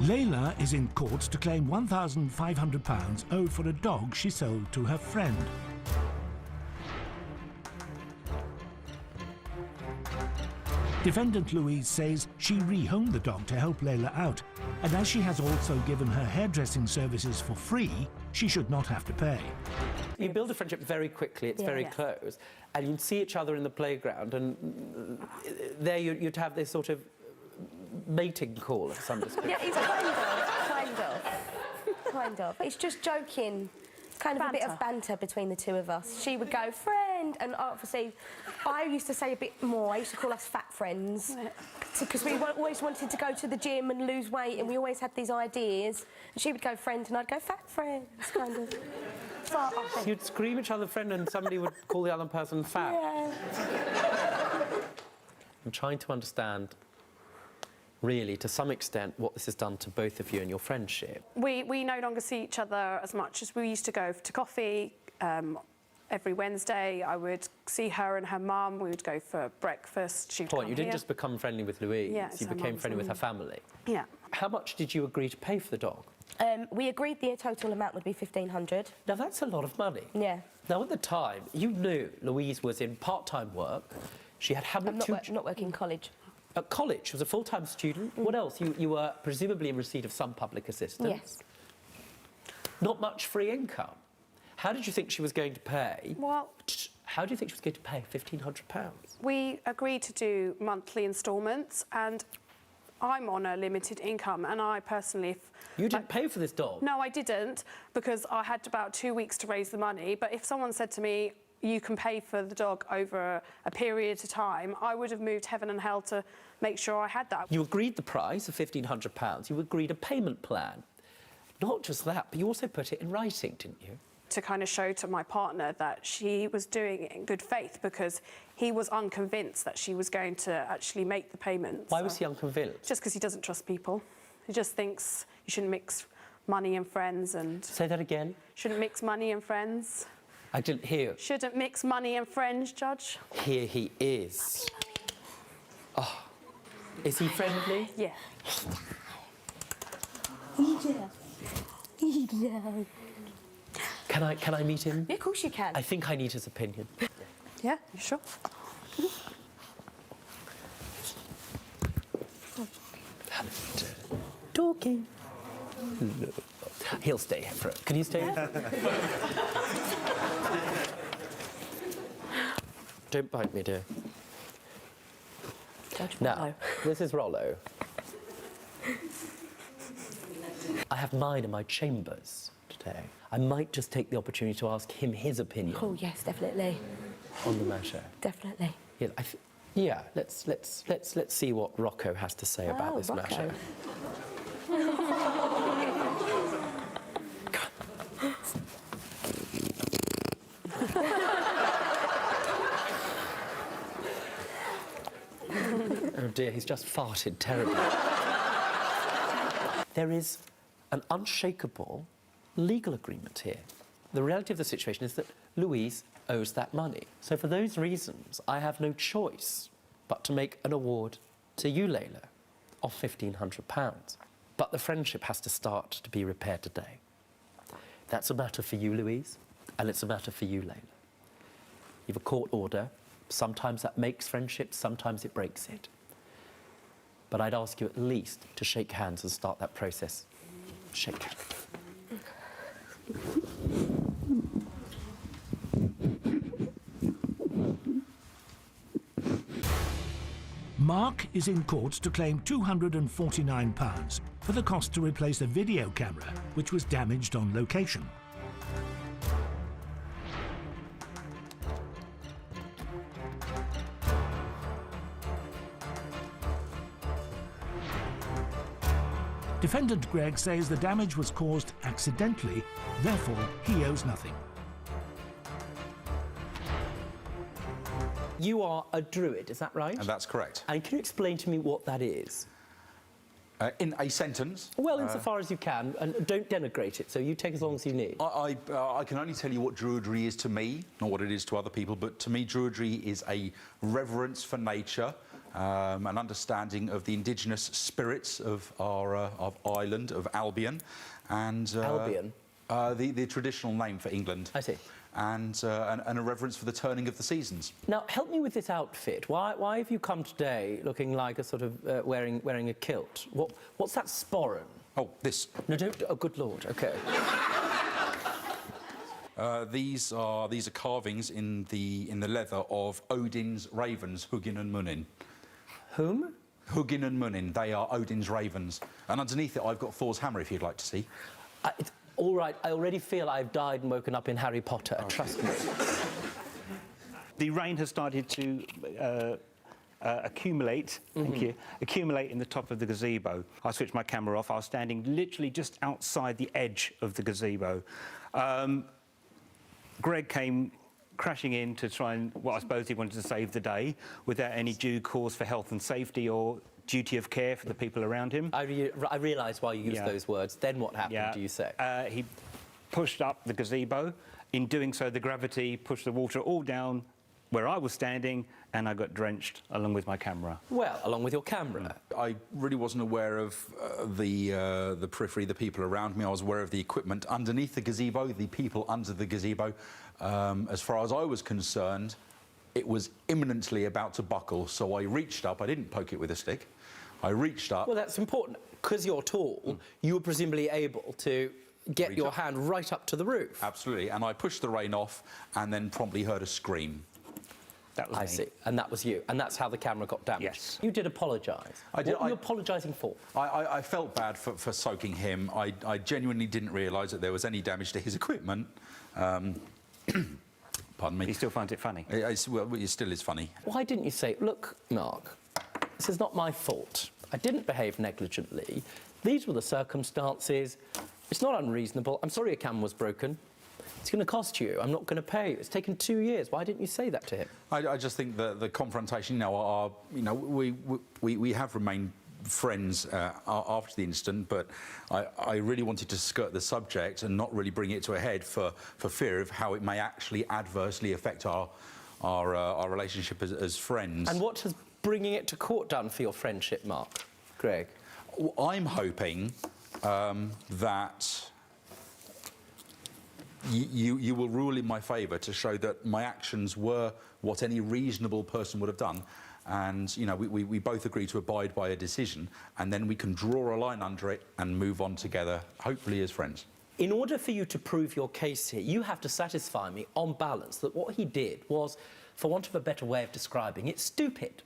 Layla is in court to claim £1,500 owed for a dog she sold to her friend. Defendant Louise says she rehomed the dog to help Layla out, and as she has also given her hairdressing services for free, she should not have to pay. You build a friendship very quickly, it's very close, and you'd see each other in the playground, and there you'd have this sort of mating call of some description. Yeah, it's kind of. It's just joking. Kind of banter. A bit of banter between the two of us. She would go, friend, and obviously I used to say a bit more. I used to call us fat friends because we always wanted to go to the gym and lose weight, and we always had these ideas. And she would go friend, and I'd go fat friends, kind of. So you'd scream each other friend, and somebody would call the other person fat. Yeah. I'm trying to understand, really, to some extent, what this has done to both of you and your friendship. We no longer see each other as much as we used to go to coffee. Every Wednesday, I would see her and her mum. We would go for breakfast. She'd come You didn't just become friendly with Louise, you became friendly with her family. Yeah. How much did you agree to pay for the dog? We agreed the total amount would be £1,500. Now, that's a lot of money. Yeah. Now, at the time, you knew Louise was in part-time work. She had I'm not working college. At college, she was a full-time student. What else? You were presumably in receipt of some public assistance. Yes. Not much free income. How did you think she was going to pay? Well, how do you think she was going to pay £1,500? we agreed to do monthly instalments, and I'm on a limited income, and I personally... You didn't pay for this dog? No, I didn't, because I had about 2 weeks to raise the money. But if someone said to me, you can pay for the dog over a period of time, I would have moved heaven and hell to make sure I had that. You agreed the price of £1,500. You agreed a payment plan. Not just that, but you also put it in writing, didn't you? To kind of show to my partner that she was doing it in good faith, because he was unconvinced that she was going to actually make the payments. Why was he unconvinced? Just because he doesn't trust people. He just thinks you shouldn't mix money and friends and... Say that again? Shouldn't mix money and friends. I didn't hear. Shouldn't mix money and friends, Judge. Here he is. Oh, is he friendly? Yeah. Can I meet him? Yeah, of course you can. I think I need his opinion. Yeah, you sure? Talking. No. He'll stay here for... Can you stay here? Don't bite me, dear. Now, this is Rollo. I have mine in my chambers today. I might just take the opportunity to ask him his opinion. Oh yes, definitely. On the matter. Definitely. Yeah, let's see what Rocco has to say about this matter. Oh dear, he's just farted terribly. There is an unshakable legal agreement here. The reality of the situation is that Louise owes that money. So for those reasons, I have no choice but to make an award to you, Layla, of £1,500. But the friendship has to start to be repaired today. That's a matter for you, Louise, and it's a matter for you, Layla. You have a court order. Sometimes that makes friendship, sometimes it breaks it. But I'd ask you at least to shake hands and start that process. Shake hands. Mark is in court to claim £249 for the cost to replace a video camera which was damaged on location. Defendant Greg says the damage was caused accidentally, therefore he owes nothing. You are a Druid, is that right? And that's correct. And can you explain to me what that is? In a sentence? Well, insofar as you can, and don't denigrate it, so you take as long as you need. I can only tell you what Druidry is to me, not what it is to other people, but to me Druidry is a reverence for nature, an understanding of the indigenous spirits of our of Ireland, of Albion, and Albion? The traditional name for England. I see. And a reverence for the turning of the seasons. Now, help me with this outfit. Why have you come today looking like a sort of wearing a kilt? What's that sporran? Oh, this. No, don't. Oh, good Lord. OK. These are carvings in the leather of Odin's ravens, Hugin and Munin. Whom? Hugin and Munin. They are Odin's ravens. And underneath it, I've got Thor's hammer, if you'd like to see. It's all right. I already feel I've died and woken up in Harry Potter. Oh, trust me. The rain has started to accumulate, thank you, accumulate in the top of the gazebo. I switched my camera off. I was standing literally just outside the edge of the gazebo. Greg came crashing in to try and, well, I suppose he wanted to save the day without any due cause for health and safety or duty of care for the people around him. I realise why you used those words. Then what happened, do you say? He pushed up the gazebo. In doing so, the gravity pushed the water all down where I was standing, and I got drenched along with my camera. Well, along with your camera. I really wasn't aware of the periphery, the people around me. I was aware of the equipment underneath the gazebo, the people under the gazebo. As far as I was concerned, it was imminently about to buckle, so I reached up. I didn't poke it with a stick. I reached up. Well, that's important. Because you're tall, you were presumably able to get your hand right up to the roof. Absolutely. And I pushed the rain off and then promptly heard a scream. That was I me. see. And that was you. And that's how the camera got damaged. Yes. You did apologise. I did. What were you apologising for? I felt bad for soaking him. I genuinely didn't realise that there was any damage to his equipment. Pardon me. He still finds it funny. Well, it still is funny. Why didn't you say, look, Mark, this is not my fault. I didn't behave negligently. These were the circumstances. It's not unreasonable. I'm sorry your camera was broken. It's going to cost you. I'm not going to pay you. It's taken 2 years. Why didn't you say that to him? I just think that the confrontation, we have remained friends after the incident, but I really wanted to skirt the subject and not really bring it to a head for fear of how it may actually adversely affect our relationship as friends. And what has bringing it to court done for your friendship, Mark? Greg? I'm hoping that you will rule in my favour to show that my actions were what any reasonable person would have done. And, we both agree to abide by a decision, and then we can draw a line under it and move on together, hopefully as friends. In order for you to prove your case here, you have to satisfy me, on balance, that what he did was, for want of a better way of describing it, stupid.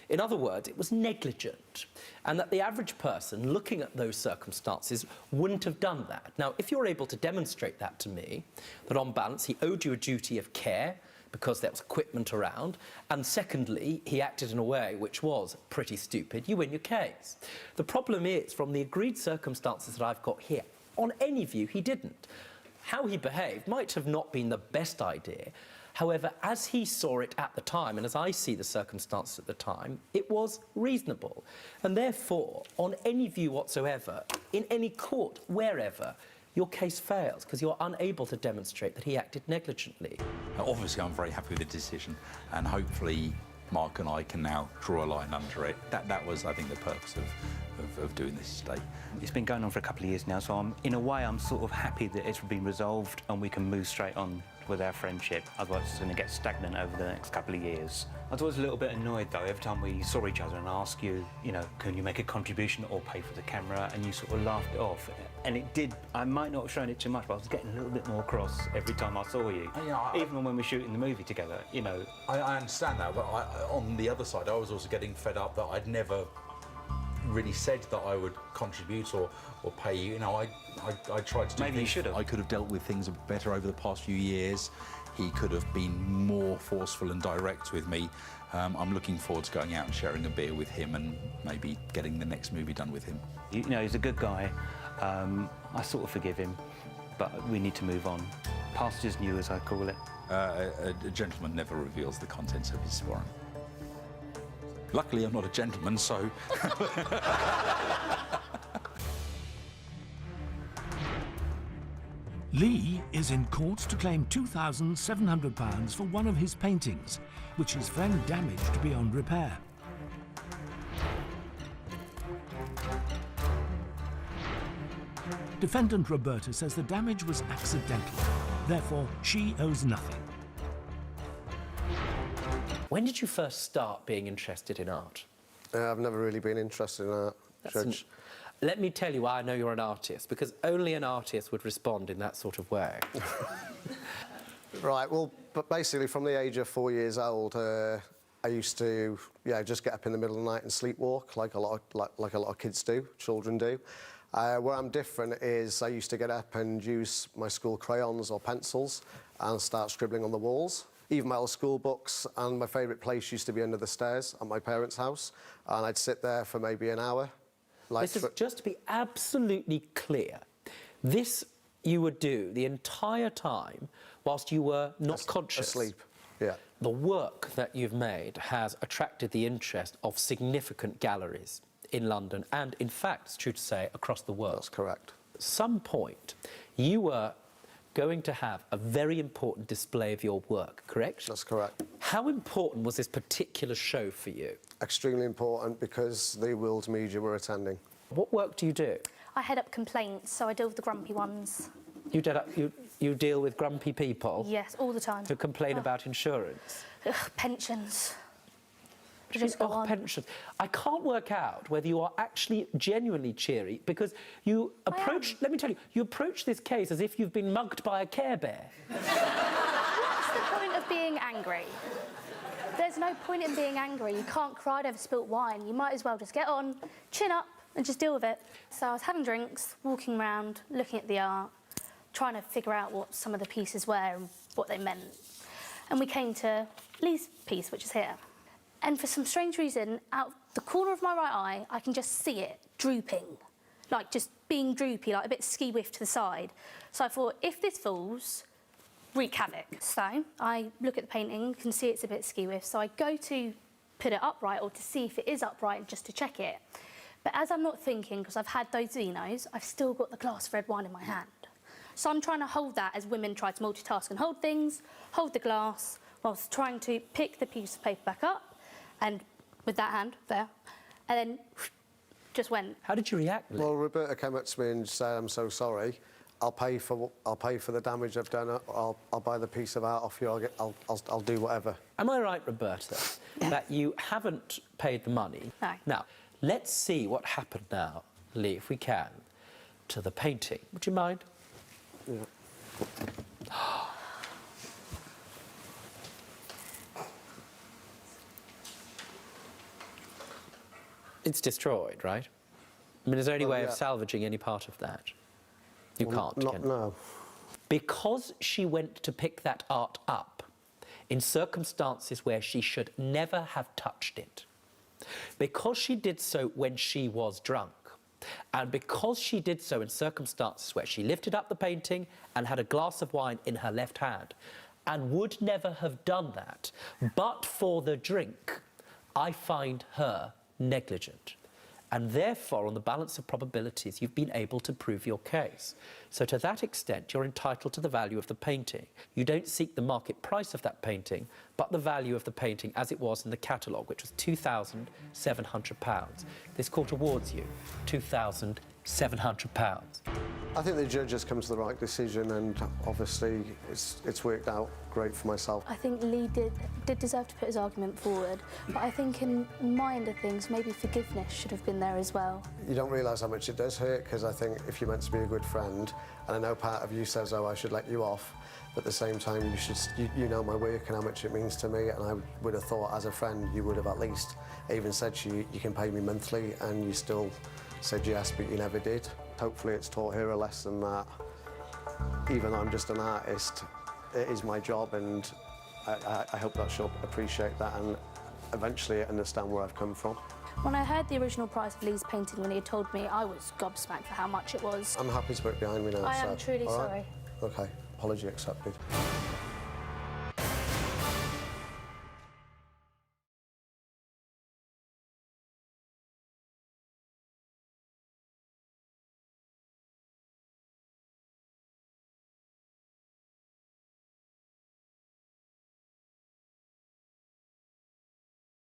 In other words, it was negligent, and that the average person looking at those circumstances wouldn't have done that. Now, if you're able to demonstrate that to me, that on balance he owed you a duty of care because there was equipment around, and secondly, he acted in a way which was pretty stupid, you win your case. The problem is, from the agreed circumstances that I've got here, on any view, he didn't. How he behaved might have not been the best idea. However, as he saw it at the time, and as I see the circumstances at the time, it was reasonable. And therefore, on any view whatsoever, in any court, wherever, your case fails because you're unable to demonstrate that he acted negligently. Obviously, I'm very happy with the decision, and hopefully Mark and I can now draw a line under it. That was, I think, the purpose of doing this today. It's been going on for a couple of years now, so in a way, I'm sort of happy that it's been resolved and we can move straight on with our friendship. Otherwise, it's going to get stagnant over the next couple of years. I was always a little bit annoyed, though, every time we saw each other and asked you, can you make a contribution or pay for the camera, and you sort of laughed it off. And it did, I might not have shown it too much, but I was getting a little bit more cross every time I saw you. Even when we were shooting the movie together, I understand that, but on the other side, I was also getting fed up that I'd never really said that I would contribute or pay you. I tried to do Maybe you should have. I could have dealt with things better over the past few years. He could have been more forceful and direct with me. I'm looking forward to going out and sharing a beer with him and maybe getting the next movie done with him. He's a good guy. I sort of forgive him, but we need to move on. Past is new, as I call it. A gentleman never reveals the contents of his sporran. Luckily, I'm not a gentleman, so... Lee is in court to claim £2,700 for one of his paintings, which his friend damaged beyond repair. Defendant Roberta says the damage was accidental. Therefore, she owes nothing. When did you first start being interested in art? I've never really been interested in art, Judge. Let me tell you why I know you're an artist, because only an artist would respond in that sort of way. Right, well, but basically from the age of 4 years old, I used to, just get up in the middle of the night and sleepwalk, like a lot of kids do, children do. Where I'm different is I used to get up and use my school crayons or pencils and start scribbling on the walls. Even my old school books, and my favourite place used to be under the stairs at my parents' house, and I'd sit there for maybe an hour. This is, just to be absolutely clear, this you would do the entire time whilst you were not conscious. Asleep, yeah. The work that you've made has attracted the interest of significant galleries in London and, in fact, it's true to say, across the world. That's correct. At some point, you were going to have a very important display of your work, correct? That's correct. How important was this particular show for you? Extremely important, because the world's media were attending. What work do you do? I head up complaints, so I deal with the grumpy ones. You deal with grumpy people? Yes, all the time. Who complain about insurance? Ugh, pensions. Pensions. I can't work out whether you are actually genuinely cheery, because you approach, let me tell you, you approach this case as if you've been mugged by a Care Bear. What's the point of being angry? There's no point in being angry. You can't cry over spilt wine. You might as well just get on, chin up, and just deal with it. So I was having drinks, walking around, looking at the art, trying to figure out what some of the pieces were and what they meant. And we came to Lee's piece, which is here. And for some strange reason, out the corner of my right eye, I can just see it drooping. Like, just being droopy, like a bit ski-whiff to the side. So I thought, if this falls, wreak havoc. So I look at the painting, can see it's a bit ski-whiff, so I go to put it upright, or to see if it is upright, just to check it. But as I'm not thinking, because I've had those vinos, I've still got the glass of red wine in my hand. So I'm trying to hold that, as women try to multitask and hold things, hold the glass, whilst trying to pick the piece of paper back up, and with that hand, there, and then just went. How did you react, Lee? Well, Roberta came up to me and said, "I'm so sorry. I'll pay for the damage I've done. I'll buy the piece of art off you. I'll do whatever." Am I right, Roberta, that you haven't paid the money? No. Now, let's see what happened now, Lee, if we can, to the painting. Would you mind? Yeah. It's destroyed, right? I mean, is there any way of salvaging any part of that? You can't, can you? No. Because she went to pick that art up in circumstances where she should never have touched it, because she did so when she was drunk, and because she did so in circumstances where she lifted up the painting and had a glass of wine in her left hand, and would never have done that but for the drink, I find her negligent. And therefore, on the balance of probabilities, you've been able to prove your case. So to that extent, you're entitled to the value of the painting. You don't seek the market price of that painting, but the value of the painting as it was in the catalogue, which was £2,700. This court awards you £2,700. I think the judge has come to the right decision, and obviously it's worked out great for myself. I think Lee did deserve to put his argument forward, but I think in my end of things, maybe forgiveness should have been there as well. You don't realise how much it does hurt, because I think if you're meant to be a good friend, and I know part of you says, "Oh, I should let you off," but at the same time, you know my work and how much it means to me, and I would have thought, as a friend, you would have at least even said to you, "You can pay me monthly," and you still said yes, but you never did. Hopefully it's taught her a lesson that even though I'm just an artist, it is my job, and I hope that she'll appreciate that and eventually understand where I've come from. When I heard the original price of Lee's painting, when he had told me, I was gobsmacked for how much it was. I'm happy to put it behind me now. I am truly all sorry. right? OK, apology accepted.